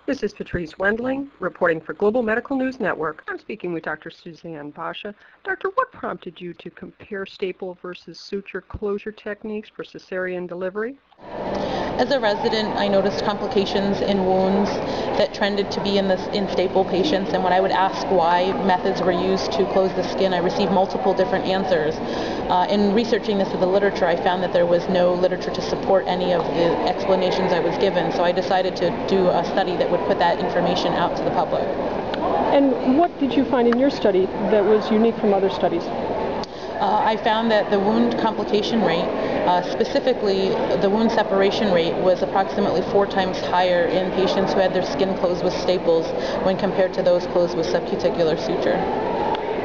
This is Patrice Wendling, reporting for Global Medical News Network. I'm speaking with Dr. Suzanne Basha. Doctor, what prompted you to compare staple versus suture closure techniques for cesarean delivery? As a resident, I noticed complications in wounds that trended to be in staple patients, and when I would ask why methods were used to close the skin, I received multiple different answers. In researching this in the literature, I found that there was no literature to support any of the explanations I was given, so I decided to do a study that would put that information out to the public. And what did you find in your study that was unique from other studies? I found that the wound complication rate, specifically the wound separation rate, was approximately 4 times higher in patients who had their skin closed with staples when compared to those closed with subcuticular suture.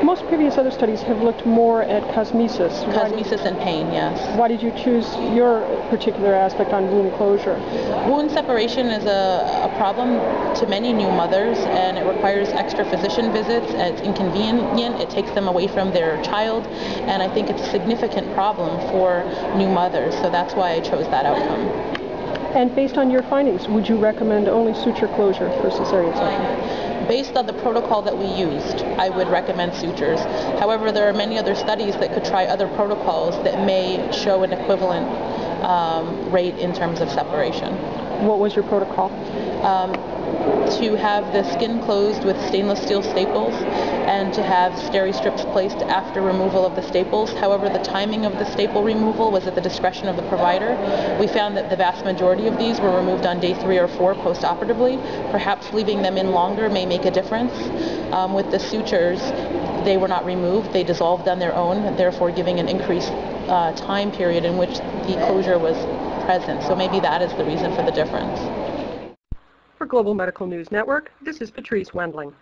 Most previous other studies have looked more at cosmesis. Cosmesis and pain, yes. Why did you choose your particular aspect on wound closure? Wound separation is a problem to many new mothers, and it requires extra physician visits. It's inconvenient. It takes them away from their child, and I think it's a significant problem for new mothers, so that's why I chose that outcome. And based on your findings, would you recommend only suture closure for cesarean section? Based on the protocol that we used, I would recommend sutures. However, there are many other studies that could try other protocols that may show an equivalent rate in terms of separation. What was your protocol? To have the skin closed with stainless steel staples and to have steri strips placed after removal of the staples. However, the timing of the staple removal was at the discretion of the provider. We found that the vast majority of these were removed on day 3 or 4 post-operatively. Perhaps leaving them in longer may make a difference. With the sutures, they were not removed. They dissolved on their own, therefore giving an increased time period in which the closure was present. So maybe that is the reason for the difference. For Global Medical News Network, this is Patrice Wendling.